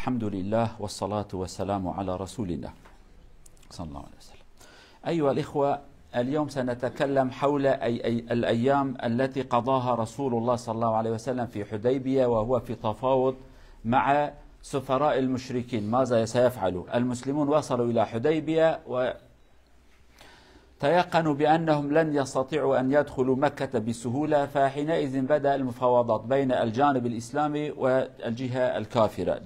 الحمد لله والصلاة والسلام على رسول الله صلى الله عليه وسلم. أيها الإخوة، اليوم سنتكلم حول الأيام التي قضاها رسول الله صلى الله عليه وسلم في حديبية وهو في تفاوض مع سفراء المشركين. ماذا سيفعل؟ المسلمون وصلوا إلى حديبية وتيقنوا بأنهم لن يستطيعوا أن يدخلوا مكة بسهولة، فحينئذ بدأ المفاوضات بين الجانب الإسلامي والجهة الكافرة،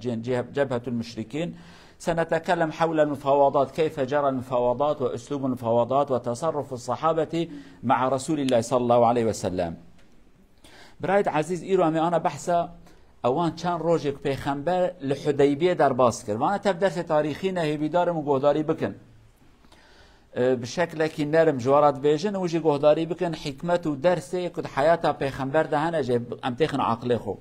جبهة المشركين. سنتكلم حول المفاوضات، كيف جرى المفاوضات وأسلوب المفاوضات وتصرف الصحابة مع رسول الله صلى الله عليه وسلم. برايد عزيز إيرو أنا بحثا اوان چند روزك پیغمبر لحدیبیه در باز کرد. وانا تب درس تاریخی نهیبی دارم و گهداری بکن بشکل که نرم جوارات بیجن و جی گهداری بکن حکمت و درسی کد حیاتا پیغمبر دهنه جه امتخن عقل خو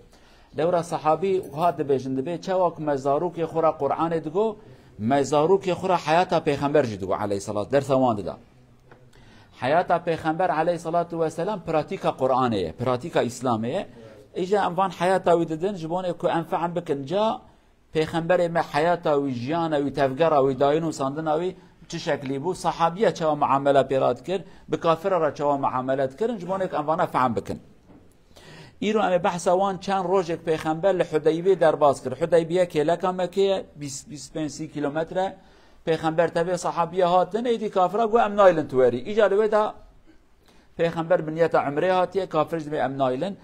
دورا صحابی هاد بیجن دبی چواک مزاروک خورا قرآن دگو مزاروک خورا حیاتا پیغمبر جدگو علیه صلاة درس وان دا حیاتا پیغمبر علیه صلاة و سلام پراتیکا قرآنه پراتیکا اسلامه ایجا اموان حیاتا وی ددن جبونه که انفعن بکن جا پیغمبر ما حیاتا وی جیانا وی تفگرا وی داینو ساندنا وی چه شکلی بود صحابیه چوا معامله پیراد کرد بکافر را چوا معاملت کرد جبونه که انوانا فعن بکن. ایرو امی بحث وان چند روزک پیغمبر لحدیبیه در باز کرد. حدیبیه که لکه که 25 کیلومتر پیغمبر تبع صحابیه هاتن ایدی کافرا گو ام نایلن توری ایجا دویدا پیغمبر بنیت عمره هاتیه کافر جدی ام نایلن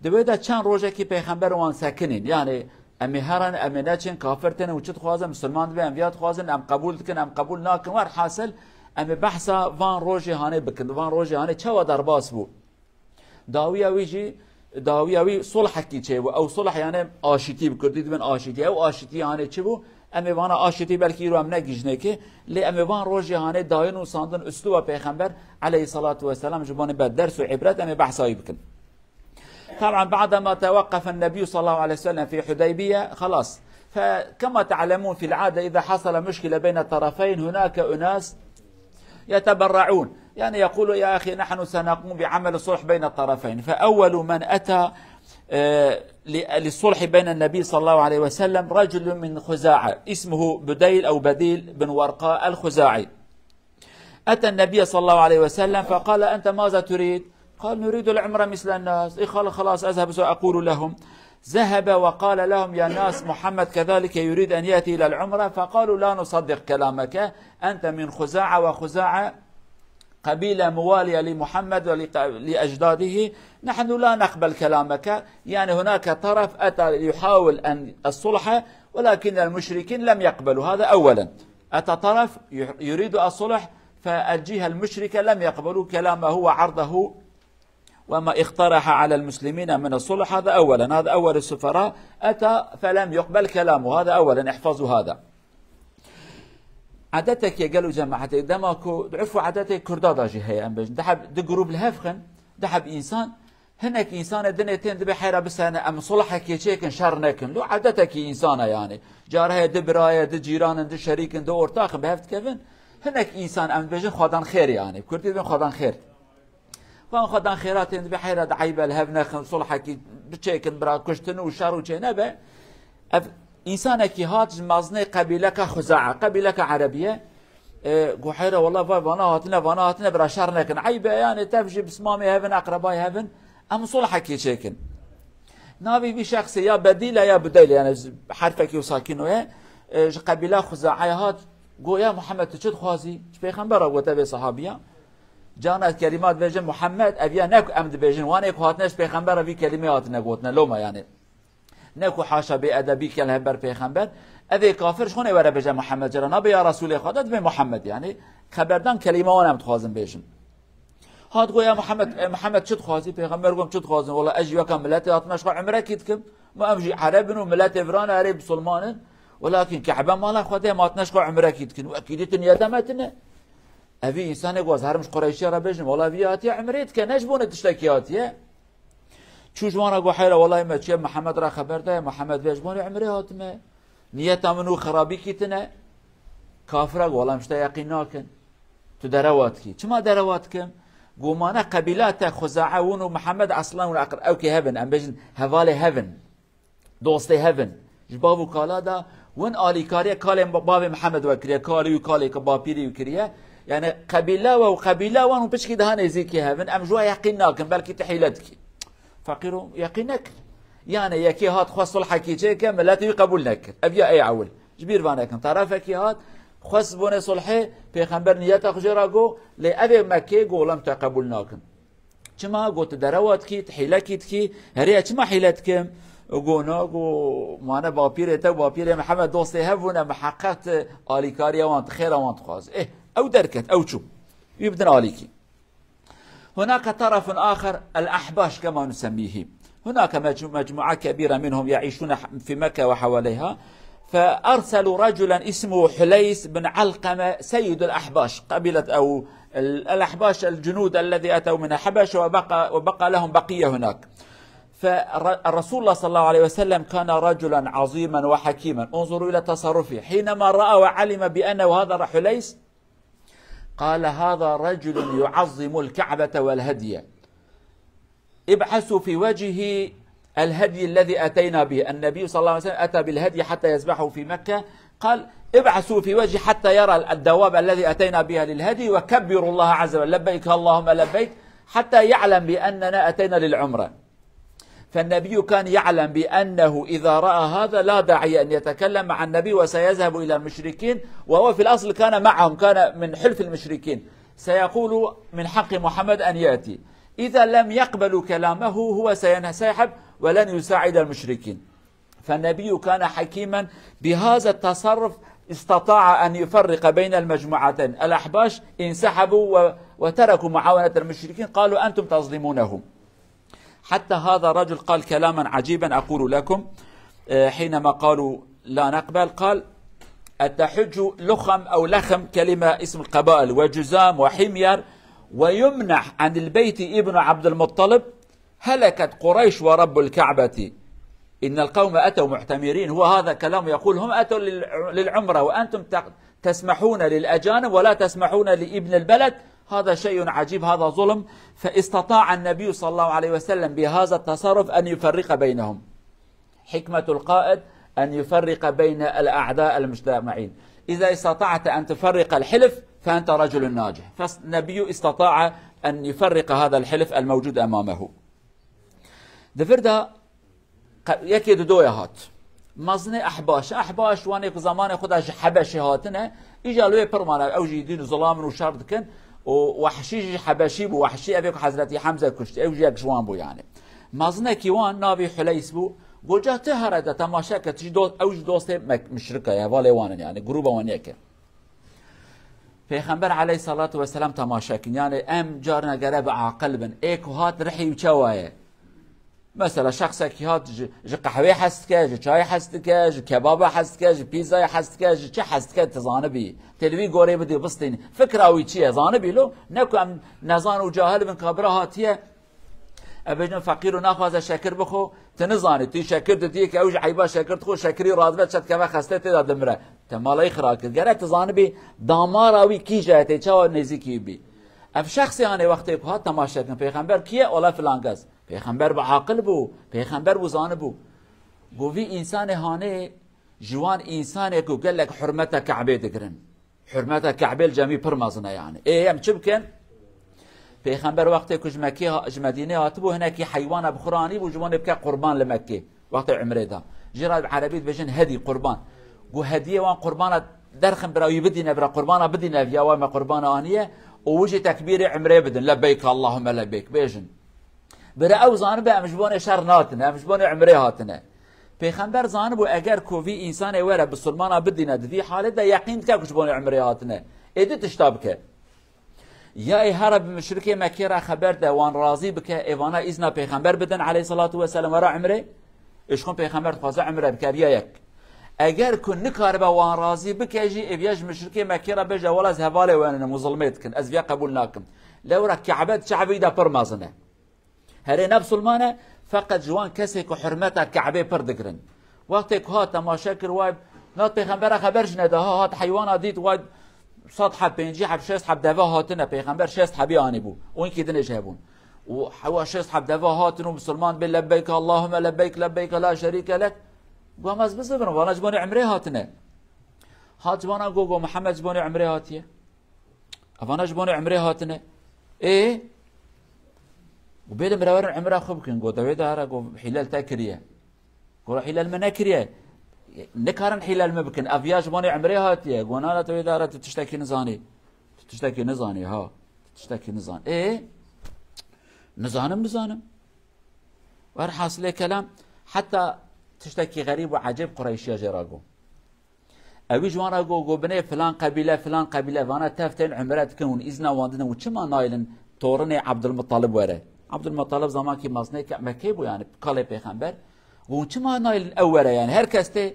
دویدا چند روزه که پیغمبر وان ساکنین، یعنی امی هرن امی نچن کافرتن و چت خوازن مسلمان به انبیات خوازن ام قبول کن ام قبول ناکن ور حاصل امی بحثا وان روزه هانه بکن وان روزه هانه چوا در باس بو داویاوی صلح کی چه و او صلح یعنی آشتی بکردید من آشتی او آشتی هانه چه بو امی وانا آشتی بلکی رو ام نگیجنه که لی امی وان روزه هانه داین و ساندن اسلوب پیغمبر علیه الصلاة والسلام جبان بعد درس و عبرت امی بحثایی بکن. طبعا بعدما توقف النبي صلى الله عليه وسلم في حديبية خلاص، فكما تعلمون في العادة إذا حصل مشكلة بين الطرفين هناك أناس يتبرعون، يعني يقولوا يا أخي نحن سنقوم بعمل الصلح بين الطرفين. فأول من أتى للصلح بين النبي صلى الله عليه وسلم رجل من خزاعة اسمه بديل أو بديل بن ورقاء الخزاعي. أتى النبي صلى الله عليه وسلم فقال أنت ماذا تريد؟ قال نريد العمرة مثل الناس. قال خلاص أذهب سأقول لهم. ذهب وقال لهم يا ناس محمد كذلك يريد أن يأتي إلى العمرة، فقالوا لا نصدق كلامك، أنت من خزاعة وخزاعة قبيلة موالية لمحمد ولأجداده، نحن لا نقبل كلامك. يعني هناك طرف أتى يحاول أن الصلح ولكن المشركين لم يقبلوا. هذا أولا، أتى طرف يريد الصلح فالجهة المشركة لم يقبلوا كلامه وعرضه وما اقترح على المسلمين من الصلح. هذا أولا، هذا أول السفراء أتى فلم يقبل كلامه. هذا أولا، احفظوا هذا. عادتك يا قالوا جماعة دماكو عفوا عادتك كردادا جهة أم بجن دحب دقروب الهفخن دحب إنسان هناك إنسان دنيتين دبي حيرة بس أنا أم صلحك يشيكن شرنكن لو عادتك إنسانة يعني جارها دبرايا دجيران دي شريك دو أورتاخن بهفت كيفن هناك إنسان أم بجن خدان خير يعني كردي بين خدان خير وان خدان خيرات بحيرة عيبة الهبنة صلحك بتشيكن برا كشتن وشار وشينبه إنسانك هات مازني قبيلك خزاعة قبيلك عربية قحيرة والله فانا هاتنا برا شارنكن عيبة يعني تفجي بسمامي هبن أقرباي هبن أم صلحك يشيكن نابي بشخص يا بديلة يا بديلة يعني حرفك يوساكنه قبيلة خزاعة هات قو يا محمد تشد خوازي بيخنبرا وتبي صحابيا جانت كلمات بيجن محمد أبيا ناكو أمد بيجن وانا يكو هاتناش بيخنبرا في كلمات نقوتنا لوما يعني ناكو حاشا بأدبي كالهبر بيخنبر أذي كافر شخون يورا بيجن محمد جرى نبي يا رسول خادت بي محمد يعني خبردان كلمة وانا متخوازن بيجن هات قو يا محمد شد خوازي بيخنبر قوم شد خوازن والله أجي وكم ملاتي هاتناش عمره كيدكم ما أمجي عربن وملاتي فران عرب سلمان ولكن كعبان مالا خواده ما هاتناش عمره كيدكن وأكيدتن يدمتنا أبي إنسان يقول هرمش قريشي را بيجن والله بياتي عمريت كنجبون تشتكياتيه شو جوانا قو حيرة والله ما تشيب محمد را خبر ده محمد بيجبون عمري هاتمه نيتا منو خرابي كيتنا كافرة والله مشتا يقيناكن تو درواتكي چما درواتكم قو مانا قبيلات خزاعة ونو محمد اصلا ونو اوكي هبن ام بيجن هفالي هبن دوستي هبن جبابو كالا دا ون آلیکاری کال باب محمد وکریه کالی و کالی که باپیری وکریه يعني قبيلة وقبيلة وانو بشكي ده نزيكي هافن ام جوا يقيناكم بلكي تحيلتك فقيرو يقينك يعني يكي هات خاص صلحة كي جيك ملاتي قبولنك ابيا اي عول جبير بانكم طرفك هات خاص بوني صلحة پیغمبر نياتا خجراغو لأبي مكي قولم تقبولناكم كما قلت دروات كي تحيلكي تكي هريا كما حيلتكم وقوناغو مانا باپير محمد دوستي هفونا محققت آليكاريا وانت خيرا وانت خاز أو دركت أو شو يبدن عليك. هناك طرف آخر الأحباش كما نسميه. هناك مجموعة كبيرة منهم يعيشون في مكة وحواليها فأرسلوا رجلا اسمه حليس بن علقمة سيد الأحباش قبيلة أو الأحباش الجنود الذي أتوا من الحبش وبقى لهم بقية هناك. فالرسول الله صلى الله عليه وسلم كان رجلا عظيما وحكيما. انظروا إلى تصرفه حينما رأى وعلم بأنه هذا حليس قال هذا رجل يعظم الكعبة والهدي ابعثوا في وجهه الهدي الذي أتينا به. النبي صلى الله عليه وسلم أتى بالهدي حتى يذبحه في مكة قال ابعثوا في وجهه حتى يرى الدواب الذي أتينا بها للهدي وكبروا الله عز وجل لبيك اللهم لبيك حتى يعلم بأننا أتينا للعمرة. فالنبي كان يعلم بأنه إذا رأى هذا لا داعي أن يتكلم مع النبي وسيذهب إلى المشركين وهو في الأصل كان معهم كان من حلف المشركين سيقول من حق محمد أن يأتي إذا لم يقبلوا كلامه هو سينسحب ولن يساعد المشركين. فالنبي كان حكيما بهذا التصرف استطاع أن يفرق بين المجموعتين. الأحباش انسحبوا وتركوا معاونة المشركين قالوا أنتم تظلمونهم. حتى هذا الرجل قال كلاما عجيبا أقول لكم حينما قالوا لا نقبل قال التحج لخم أو لخم كلمة اسم القبائل وجزام وحمير ويمنح عن البيت ابن عبد المطلب هلكت قريش ورب الكعبة إن القوم أتوا معتمرين. هو هذا كلام يقول هم أتوا للعمرة وأنتم تسمحون للأجانب ولا تسمحون لابن البلد. هذا شيء عجيب هذا ظلم. فاستطاع النبي صلى الله عليه وسلم بهذا التصرف أن يفرق بينهم. حكمة القائد أن يفرق بين الأعداء المجتمعين. إذا استطعت أن تفرق الحلف فأنت رجل ناجح. فالنبي استطاع أن يفرق هذا الحلف الموجود أمامه. دفردا يكيد دويهات مزني أحباش وانيك زمان خداش حبشي هاتنا إجا لوي برمانا أو جيدين ظلام وشارد كن وحشيش حبشي بو وحشي أبيك حضرتي حمزة كشت أو جيك جوان بو يعني مزني كيوان نابي حليس بو قوجا تهرد تماشاك تجي دوست أو دوست مشركة يا والي وانا يعني جروبا وانيك پیغمبر علیه الصلاة والسلام تماشاكن يعني ام جارنا قرب عاقل بن ايكو هات رحي وشوايه مثلا شخص که هات ج قهوه حست که ج چای حست که ج کباب حست که ج پیزا حست که ج چه حست که تزانبی تلوی گوره بدی بستین فکراوی چیه زانبی لو نکو ام نزان و جاهل بن کابره هاتیه ابجن فقیر و ناخواز شکر بخو تنزانی تی شکر دتی که اوج عیبا شکر تخو شکری رادبت شد که خسته تی دمره تمالای خراک گره تزانبی داماراوی کی جهته چا نزیکی بی اف شخص یعنی وقتی که هات تماشا کن پیغمبر کیه اولا فلان کس پیغمبر با عاقل بو پیغمبر بو زانه بو گوی انسان هانه جوان انسان کو قال لك حرمته كعبه دگرن حرمته كعبه الجميع پرمازنه يعني ايه ام چبكن پیغمبر وقتی که مدینه هاتبو هناك حیوان بخرانی بو جوان بك قربان لمكه وقت عمره ده جراد عربی بجن هدي قربان گو هدیه وان قربان درخم براوی بدینه برا قربان بدینه یا ما قربان انیه ووجه تكبير عمره بدن لبيك اللهم لبيك بيجن برا او زانب امجبون شرناتنا امجبون عمره هاتنا پیغمبر زانب اگر کوفی انسان وره بسلمانه بدینه دی حالت یقین که کجبون عمره هاتنا ادی تشتابکه یا ای هرب مشرکه مکه را خبر ده وان راضی بکه ایوانا اذن پیغمبر بدن علیه الصلاه و السلام ورا عمره اشکون پیغمبر خواسته عمره بکه بیا یک اگر کن نکار با وان راضی بکه جی ابیاج مشرکه مکه را بجا ولا زهواله وانا مظلمت کن از بیا قبول ناکم لو را کعبت شعبی ده پرمازنه هره نفس المانه فقط جوان کسی که حرمت کعبه پردگرن وقتی که ها تماشا کر وای نات پیغمبر خبرش نده ها هات حیوان دید وای صد حب پنجی حب شست حب دوا هاتنه پیغمبر شست حبی آنی بو اون کی دنش هبون و حوا شست حب دوا هاتنو مسلمان بل لبیک اللهم لبیک لبیک لا شریک لك قامز بزبرن وانا جبوني عمري هاتنا هات جبانا قو محمد جبوني عمري هاتيه افانا جبوني عمري هاتنا ايه وبيد مرور عمره خبكن قو دويد هرا قو حلال تاكريه قو حلال مناكريه نكارن حلال مبكن افيا جبوني عمري هاتيه قو انا دويد هرا تشتكي نزاني تشتكي نزاني ها تشتكي نزان ايه نزانم وارحاص لي كلام حتى تشتكي غريب وعجيب قريشيه جراقو ابي جوانا قو بني فلان قبيله فانا تافتين عمرات كون اذنا واندنا وشما نايلن تورني عبد المطلب وره عبد المطلب زمان كي مازني مكيبو يعني قال پیغمبر وشما نايلن اوره يعني هر كسته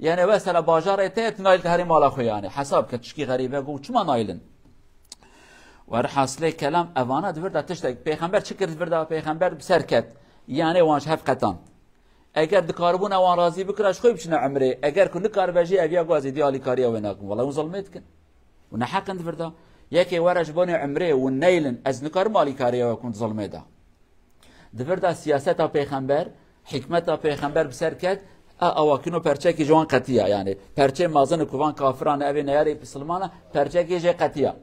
يعني مثلا باجار تيت نايل هري مال اخو يعني حساب كتشكي غريبه قو شما نايلن ورحاصله كلام اوانا دوردا تشتك پیغمبر چکر دوردا پیغمبر بسرکت يعني وانش هف قطان اگر دکاربون اوان راضی بکرش خوب شنو عمره اگر كل كارباجي ابيا غازي ديالي كاريا ويناكم والله ظلمتكن ونحق انت فردا ياكي ورج بوني عمره والنيلن از نكار مالي كاريا وكنت ظلمدا دفردا سياستا پیغمبر حكمتا پیغمبر بسركت اواكنو پرچه جوان قطيا يعني پرچه مازن كوان كافران ابي نياري بسلمانا پرچه جي قطيا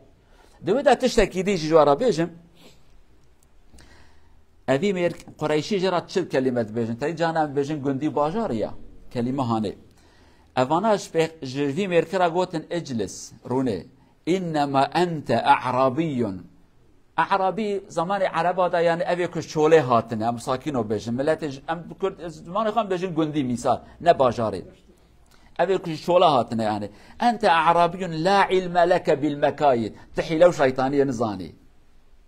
دودا تشتكي دي جوارا بيجم ابي مير قريشي جرات شل كلمه بيجن تري جانا بيجن گندي باجاريا كلمه هاني افاناش جيفي مير كرا غوتن اجلس روني انما انت اعرابي زمان عربا دا يعني ابي كشوله هاتن ام ساكنو بيجن ملت ام كرد زمان خام بيجن گندي مثال نه باجاري ابي كشوله هاتن يعني انت اعرابي لا علم لك بالمكايد تحيلو شيطانيه نزاني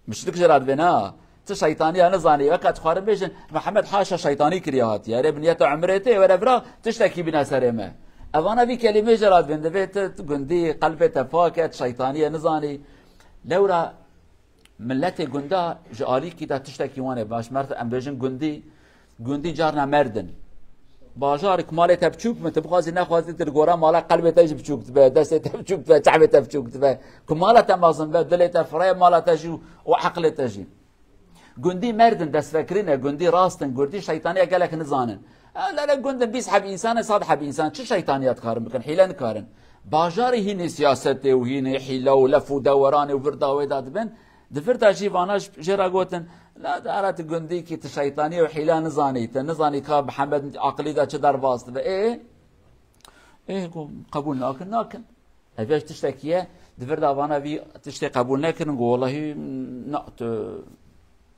مش لك جرات بنا شيطانيه نزاني وقت خارم بيجن محمد حاشا شيطاني كريات يا رب نيته عمرته ورا تشتكي بنا سرمه اوانا في كلمه جرات بند بيت گندي قلبته فاكت شيطانيه نزاني لورا ملته گندا جالي كده تشتكي وانا باش مرت ام بيجن گندي جارنا مردن باجارك مالته بچوك مت بخازي نخوازي ترغورا مالا قلبته بچوك تبع دسته بچوك تبع تعبته بچوك تبع كمالته مازن بدلته فري مالته جو وعقلته جي گندی مردن دست فکرینه گندی راستن گندی شیطانیه گلک نزانن لا گندن بيسحب انسان صادحه بانسان چه شیطانیات کارن بکن حیله نکارن باجاری هینی سیاسته و هینی حیله و لف و دوران و وردا و داد بن دفرتا جیواناش جرا گوتن لا دارت گندی کی ت شیطانیه و حیله نزانی کا محمد عقلی دا چه در واست و ايه قبول ناكن افيش تشتكيه دفردا وانا في تشتي قبول ناكن والله نقط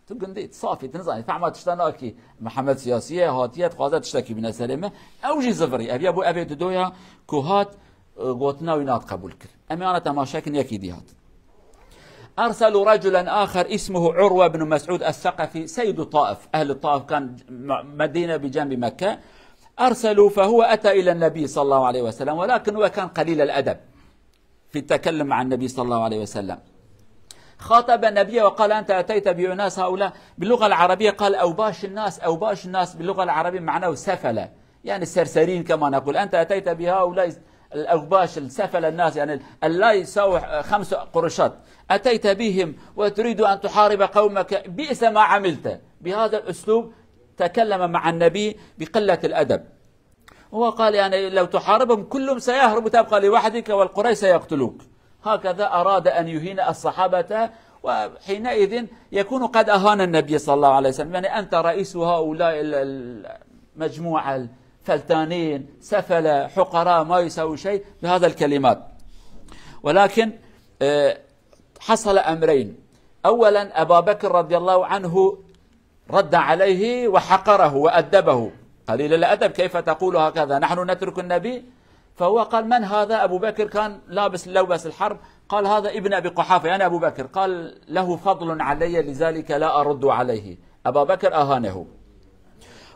تقندي صافي تنزاني فعما تشتناكي محمد سياسيه هاتيه تقاضى تشتكي بنا سلامه او جي زفري ابي دويا كوهات قوتنا وينات قبول كل امي انا تماشاكن يكي ديهات ارسلوا رجلا اخر اسمه عروه بن مسعود الثقفي سيد الطائف اهل الطائف كان مدينه بجنب مكه ارسلوا فهو اتى الى النبي صلى الله عليه وسلم ولكن هو كان قليل الادب في التكلم مع النبي صلى الله عليه وسلم خاطب النبي وقال أنت أتيت بأناس هؤلاء باللغة العربية قال أوباش الناس باللغة العربية معناه سفلة يعني السرسرين كما نقول أنت أتيت بهؤلاء الأوباش السفل الناس يعني لا يساوي 5 قرشات أتيت بهم وتريد أن تحارب قومك بئس ما عملت بهذا الأسلوب تكلم مع النبي بقلة الأدب هو قال يعني لو تحاربهم كلهم سيهرب تبقى لوحدك والقريش سيقتلوك هكذا أراد أن يهين الصحابة وحينئذ يكون قد أهان النبي صلى الله عليه وسلم يعني أنت رئيس هؤلاء المجموعة الفلتانين سفلة حقراء ما يسوي شيء بهذا الكلمات ولكن حصل أمرين أولا أبا بكر رضي الله عنه رد عليه وحقره وأدبه قليل الأدب كيف تقول هكذا نحن نترك النبي فهو قال من هذا أبو بكر كان لابس لوبس الحرب قال هذا ابن أبي قحافة يعني أبو بكر قال له فضل علي لذلك لا أرد عليه أبا بكر أهانه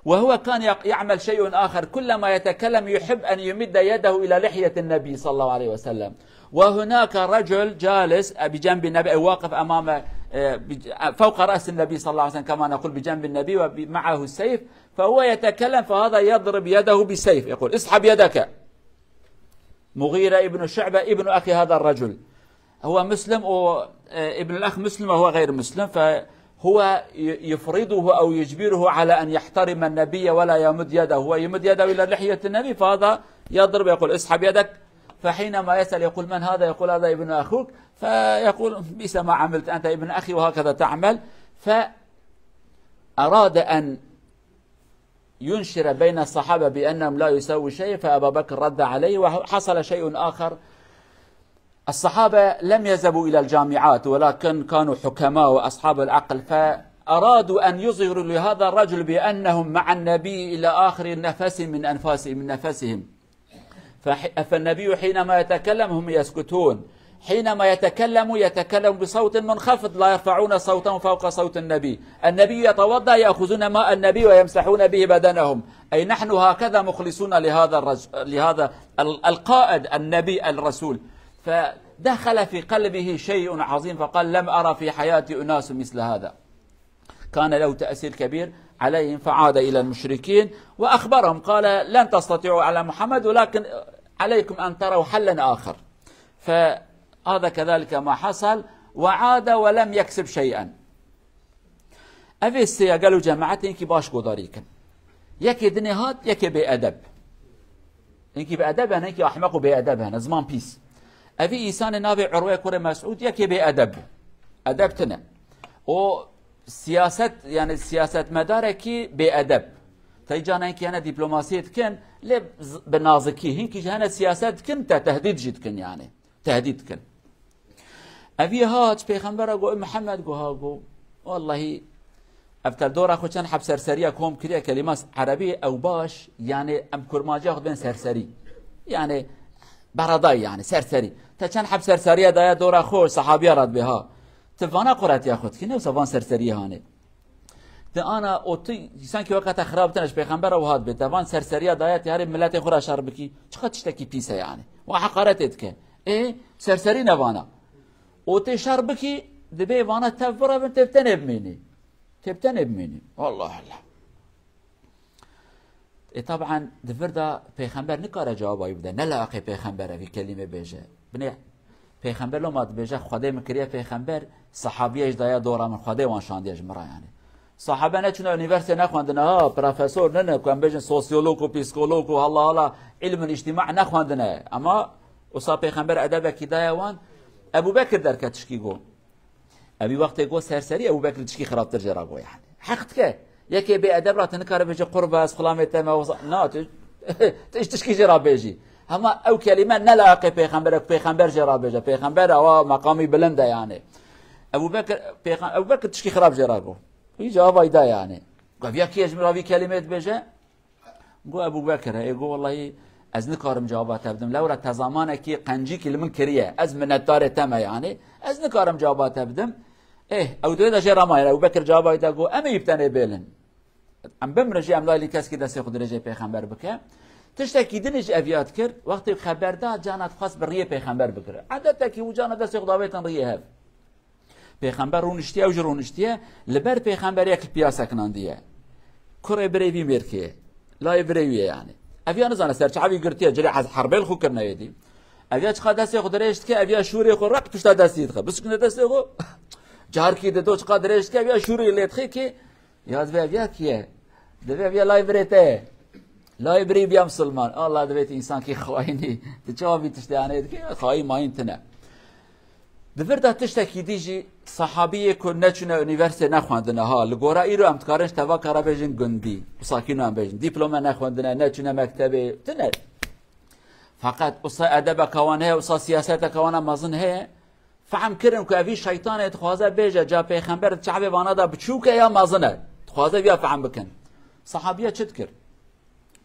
وهو كان يعمل شيء آخر كلما يتكلم يحب أن يمد يده إلى لحية النبي صلى الله عليه وسلم وهناك رجل جالس بجنب النبي واقف أمام فوق رأس النبي صلى الله عليه وسلم كما نقول بجنب النبي ومعه السيف فهو يتكلم فهذا يضرب يده بالسيف يقول اسحب يدك مغيرة ابن شعبة ابن أخي هذا الرجل هو مسلم وابن الأخ مسلم وهو غير مسلم هو يفرضه أو يجبره على أن يحترم النبي ولا يمد يده، هو يمد يده إلى لحية النبي، فهذا يضرب يقول اسحب يدك. فحينما يسأل يقول من هذا؟ يقول هذا ابن أخوك، فيقول بئس ما عملت، أنت ابن أخي وهكذا تعمل. فأراد أن ينشر بين الصحابة بأنهم لا يسوي شيء، فأبا بكر رد عليه. وحصل شيء آخر، الصحابة لم يذهبوا إلى الجامعات ولكن كانوا حكماء وأصحاب العقل، فأرادوا أن يظهروا لهذا الرجل بأنهم مع النبي إلى آخر نفس من نفسهم. فالنبي حينما يتكلم هم يسكتون، حينما يتكلم بصوت منخفض، لا يرفعون صوتهم فوق صوت النبي. النبي يتوضأ يأخذون ماء النبي ويمسحون به بدنهم. أي نحن هكذا مخلصون لهذا القائد النبي الرسول. فدخل في قلبه شيء عظيم، فقال لم أرى في حياتي أناس مثل هذا. كان له تأثير كبير عليهم، فعاد إلى المشركين وأخبرهم، قال لن تستطيعوا على محمد ولكن عليكم أن تروا حلا آخر. فهذا كذلك ما حصل، وعاد ولم يكسب شيئا. أفيسي قالوا جماعة إنكي باش قداريكن يكي دنيهات يكي بأدب، إنكي بأدب هنا إنكي أحمق بأدب هنا زمان بيس. أبي إنسان نابي عروة كوري مسعود يكي بأدب أدبتنا، وسياسة يعني سياسة مداركي بأدب تيجانا إنكي أنا دبلوماسية كن لب بالنازكي هنكي هنا سياسات كن تهديد جد كن يعني تهديد كن. أبي هات بيخنبر أقول محمد قو والله أفتر دور أخو كان حب سرسرية كوم كريه كلمات عربية أو باش يعني أم كرماجي أخذ بين سرسري يعني برضاي يعني سرسري تكان حب سرسرية دايا دور أخو صحابية رد بها تفانا قرأت ياخد كنه وصفان سرسرية هاني أنا أوتي سانكي وقت خرابتنش بيخنبر وهاد بتفان سرسرية دايا تياري ملاتي خورا شربكي شخص تشتكي بيسا يعني وحقارتك إيه سرسري نفانا أوتي شربكي دبي وانا تفرا بنت تبتنب مني والله الله. طبعا دفردا پیغمبر نکاره جوابایی بده نلاقی پیغمبر في كلمه بيجه بني پیغمبر لو ما بيجه خدای مکریه پیغمبر صحابیش دایا دورا من خدای وان شاندیش مرا يعني صحابه نه چون یونیورسیته نخوندن ها پروفسور نه کوم بيجن سوسيولوگ و پسیکولوگ و الله علم الاجتماع نخوندن اما وصا پیغمبر ادب کیدایا وان ابو بکر در کتشکی گو ابي وقت گو سرسری ابو بکر تشکی خرابتر جرا گو يعني حقت يكي بأدب راه تنكر بيجي قربة خلامة تما نا تشكي جرا بيجي هما أو كلمة نلاقي بيخنبر جرا بيجي بيخنبر أو مقامي بلنده يعني أبو بكر تشكي خراب جراغو يجاوب أيدا يعني قال يكي يجمع في كلمة بيجي قو أبو بكر يقول والله از نكارم جوابات أبدم لورا تزامان كي قنجي كلمة كريه از من الدار تما يعني از نكارم جوابات أبدم إيه أو دويدا جرا ما أبو بكر جواب أيدا قو أمي يبتني بيلن ام بمرجي ام لالی کس کی دست خود رجای پیغمبر بکه تشتکی دنج افیات کرد وقتی خبر داد جانت خاص بریه پیغمبر بکره عادت کی و جانت دست خود داویتن ریه هف پیغمبر رونشتیه و جرونشتیه لبر پیغمبر یک پیاسه کناندیه کره بریوی مرکیه لای بریویه يعني افیان زانه سرچاوی گرتیه جری از حربل خو کرنه یدی افیا چقدر دست خود رشت که افیا شوری خو رق پشت دستید خو بس کنه دست خو جار کی دو چقدر رشت که افیا شوری لیت خی که یاد به افیا کیه دبي ابي لايبريته لايبري بيا مسلمان الله دبيت انسان كي خايني تشوفي تشتاني كي خاين ما ينتنا دفردا تشتكي ديجي صحابيه كون نچنا يونيفرسيتي نخوندنا ها لغورا ايرو امتكارنش تبا كارابيجن گندي وساكينو ام بيجن دبلوما نخوندنا نچنا مكتبه تنه فقط اصا ادب كوان هي اصا سياسه كوان مازن هي فهم كرن كو ابي شيطان اتخوازه بيجا جا پیغمبر شعب وانا دا بچوك يا مازنه تخوازه بيا فهم بكن صحابيه تذكر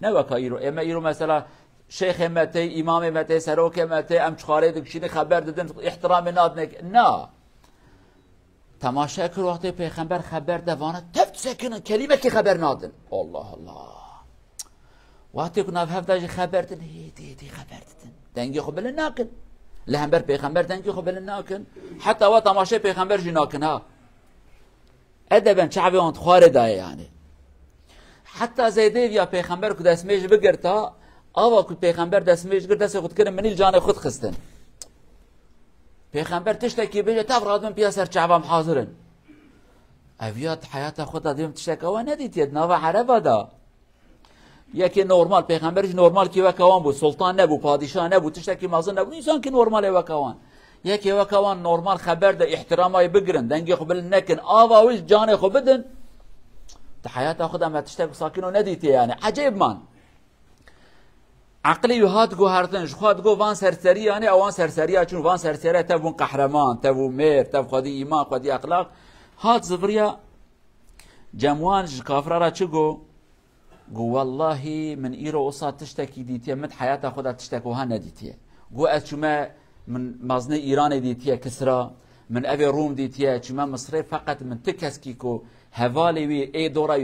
نوكا يرو اما يرو مثلا شيخ متي امام متي سروك متي ام خارج دكشين خبر ددن احترام نادنك نا تماشا كر وقت پیغمبر خبر دوانه تفت سكن كلمه كي خبر نادن الله الله وقت كنا هفداج خبر دن دي خبر دن دنگي خو بل ناكن لهمبر پیغمبر دنگي خو بل ناكن حتى وا تماشا پیغمبر جناكن ها ادبا شعبي اون خارج يعني حتى زيدي يا پیغمبر کو دسميج بگرتا اوا کو پیغمبر دسميج گرتا سه خود کرن منی جان خود خستن پیغمبر تشتكي بيجي تفراد من بياسر شعبام حاضرن اویات حیات خدا دیم تشکا ندید ید ناو عربا دا یکی نورمال پیغمبرش نورمال کی وکوان بود سلطان نبود پادشاه نبود تشکی مازن نبود انسان کی نورمال وکوان یکی وکوان نورمال خبر ده احترامای بگرن دنگی خو بل نکن آواویش جان خو بدن حیات خدا ما تشتک ساکنو ندیتی یعنی عجیب من عقلی هات گو هرتنش خود گو وان سرسری یعنی اوان سرسری چون وان سرسری تبون قهرمان تبون میر تب خودی ایمان خودی اخلاق هات زفریا جموان کافر را چه گو والله من ایرو اصاد تشتکی دیتیه من حیات خدا تشتکوها ندیتیه گو از چما من مازن ایران دیتیه کسرا من اوی روم دیتیه چما مصر فقط من تکسکی کو هوالی وی ای دورا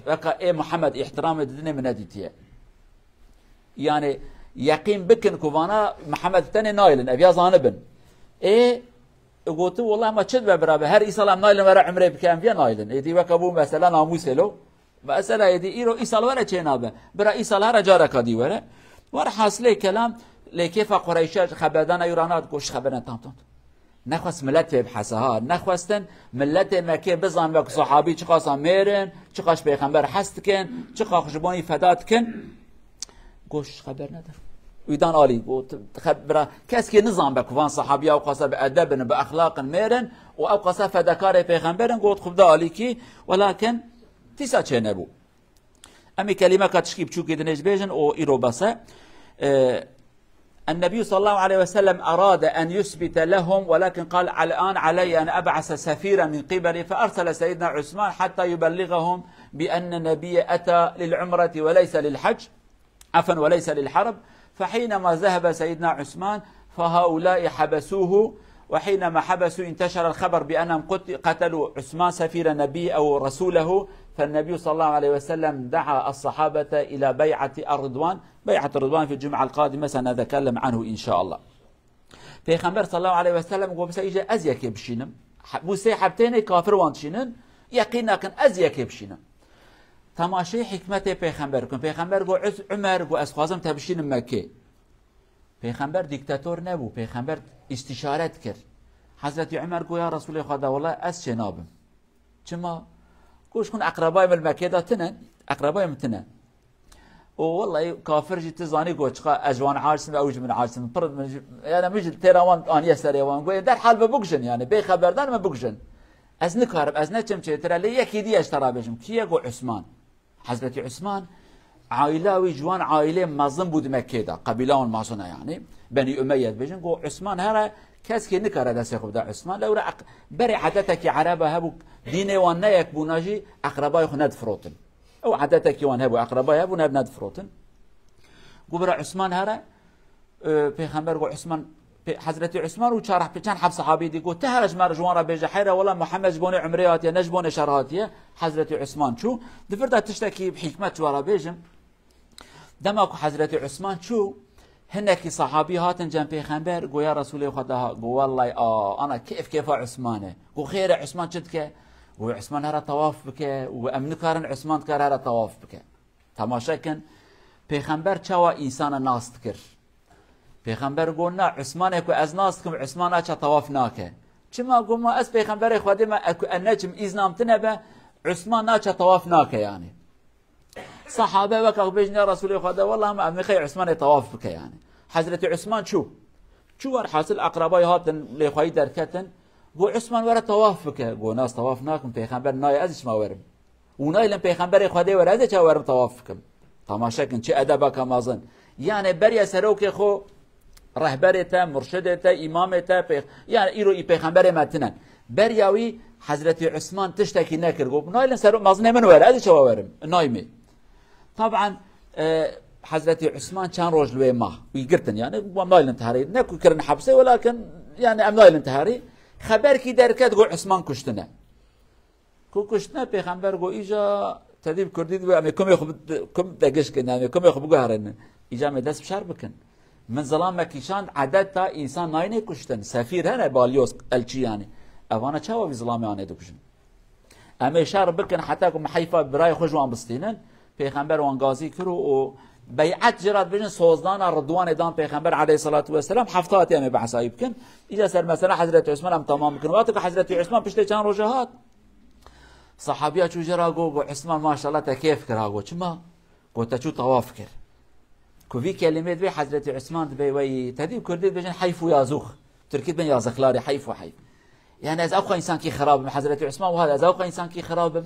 وکا ای محمد احترام ددنه من ندیتیه يعني يقين بكن كوفانا محمد تاني نايلن ابيا زانبن ايه قلت والله ما تشد برابه هر ايصال نايلن ورا عمري بكام فيها نايلن يدي وكبو مثلا ناموسلو مثلا يدي ايرو ايصال ورا تشينابه برا ايصال هر جارك دي ورا حاصله كلام لكيف قريش خبدان ايرانات كوش خبرنا تام نخواست ملت بحثها نخواستن ملت مکه بزن وک صحابی چه قاسم میرن چه قاش پیغمبر هست کن چه خشبانی فدات کن گوش خبر ندار ويدان عالي خبره كاس كي نظام بكوان صحابيه او قصه بادب باخلاق ميرن او قصه فدكار پیغمبرن قلت خبدا عليكي ولكن تسا چنبو امي كلمه كتشكي بچو كدنج بيجن او ايرو باسه النبي صلى الله عليه وسلم اراد ان يثبت لهم ولكن قال الان علي ان ابعث سفيرا من قبلي فارسل سيدنا عثمان حتى يبلغهم بان النبي اتى للعمره وليس للحج عفوا وليس للحرب فحينما ذهب سيدنا عثمان فهؤلاء حبسوه وحينما حبسوا انتشر الخبر بأنهم قتلوا عثمان سفير النبي أو رسوله فالنبي صلى الله عليه وسلم دعا الصحابة إلى بيعة الرضوان بيعة الرضوان في الجمعة القادمة سنتكلم عنه إن شاء الله پیغمبر صلى الله عليه وسلم قال سيجي أزيك بشينم بوسي حبتين كافر وانشينن يقينا كان أزيك بشينم تماشای حکمت پیغمبر کن پیغمبر گو عمر گو از خوازم تبشین مکه پیغمبر دیکتاتور نبو پیغمبر استشارت کرد حضرت عمر گو یا رسول خدا والله از جنابم چما گوش کن اقربای من مکه دا تنن اقربای من تنن و والله کافر جیت زانی گو چقا اجوان عارسم اوج من عارسم پرد من یعنی مجل تیروان آنیه سریوان گو در حال ببگشن یعنی بی خبردان ما بگشن از نکارب از نچم چه ترى لي يكي دي اشترى بجم كي گو عثمان حضرت عثمان عائله وجوان عائله مظلم بود مكه دا قبيله ماسونه يعني بني اميه بجن گو عثمان هره كاس كي نكر داس يخب دا عثمان لو بري عادتك عربه هبو دين وان يك بوناجي اقرباي خند فروتن او عادتك وان هبو اقرباي هبو ند فروتن گو برا عثمان هره پیغمبر گو عثمان حضرت عثمان و چهار چند حب صحابي دي قلت تهرج مرجوان را بيجا حيره والله محمد جبوني عمرياتي نجبوني شرهاتي حضرت عثمان شو دفرت تشتكي بحكمت ورا بيجم دماكو حضرت عثمان شو هناك صحابي هاتن جنب پیغمبر قو يا رسول خدا قو والله انا كيف عثمانه قو خير عثمان شدك وعثمان هرا طواف بك وامن كارن عثمان كار هرا طواف بك تماشا كن پیغمبر چوا انسان ناست كر پیغمبر گو نه عثمان کو از ناس کم عثمان چه طواف ناکه چما گو ما از پیغمبر خودی ما اكو انجم اذنام تنبه عثمان چه طواف ناکه يعني صحابه وك بيجنا رسول خدا والله ما مخي عثمان طواف بك يعني حضرت عثمان شو ور حاصل اقربای هاتن لخوي دركتن گو عثمان ور طواف بك گو ناس طواف ناکم پیغمبر نای ازش ما ورم و نای لم پیغمبر خدا ور از چه ورم طواف بكم تماشا كن چه ادبك مازن يعني بريا سروك خو رهبرته مرشدته امامته يعني ايرو اي پیغمبر متنن برياوي حضرت عثمان تشتكي نكر گو نايل سر مازن من ور ادي شوارم نايمه طبعا حضرت عثمان كان رجل ما ويقرتن يعني نايل انتهاري نكو كرن حبسه ولكن يعني ام نايل انتهاري خبر كي دركت گو عثمان كشتنه كو كشتنه پیغمبر گو ايجا تديب كرديد و ام كم دگش كن ام كم يخبو هرن ايجا مدس بشار بكن من ظلام مكيشان عدد تا انسان ناينه كشتن سفير هنا باليوس الچي يعني اوانا چاوا في ظلام يعني دكشن اما اشار بكن حتى كم حيفا براي خوجوان بستينن پیغمبر وان غازي كرو و بيعت جرات بجن سوزدان رضوان دان پیغمبر عليه الصلاه والسلام حفظات يعني بعصا يمكن اذا سر مثلا حضرت عثمان هم تمام كن وقت حضرت عثمان بشته كان رجهات صحابيات شو جراغو عثمان ما شاء الله تكيف كراغو شما قلت شو طواف كر كوفي كلمات بي حضرة عثمان بي وي تهديب كرديت بيجن حيف ويازوخ تركيت بين يازخلاري حيف وحيف يعني از أبقى إنسان كي خراب حضرة عثمان وهذا از أبقى إنسان كي خراب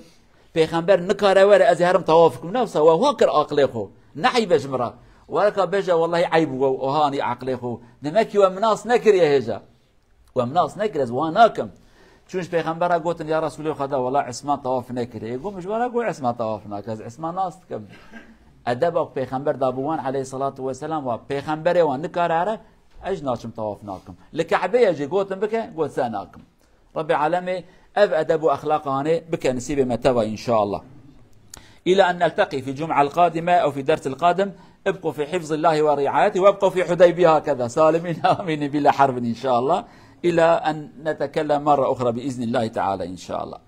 پیغمبر نکاره وره از هرم طواف کنم نفسه و هو کر عقله خو نحی بجمره ولك بجا والله عيب وهاني عقله خو نمكي ومناص نكر يا هجا ومناص نكر از واناكم چونش پیغمبر گوتن یا رسول خدا والله عثمان طواف نکره يقول مش ولا قول عثمان طواف نکرد عثمان ناس کم ادب پیغمبر دابوان عليه الصلاه والسلام و پیغمبر و نکاره اج ناشم طواف ناكم لكعبه يجي قوتن بك قوت ساناكم رب العالمين أب أدب وأخلاق هاني بك نسيب متوى إن شاء الله إلى أن نلتقي في الجمعة القادمة أو في الدرس القادم ابقوا في حفظ الله ورعايته وابقوا في حديبية هكذا سالمين آمين بلا حرب إن شاء الله إلى أن نتكلم مرة أخرى بإذن الله تعالى إن شاء الله.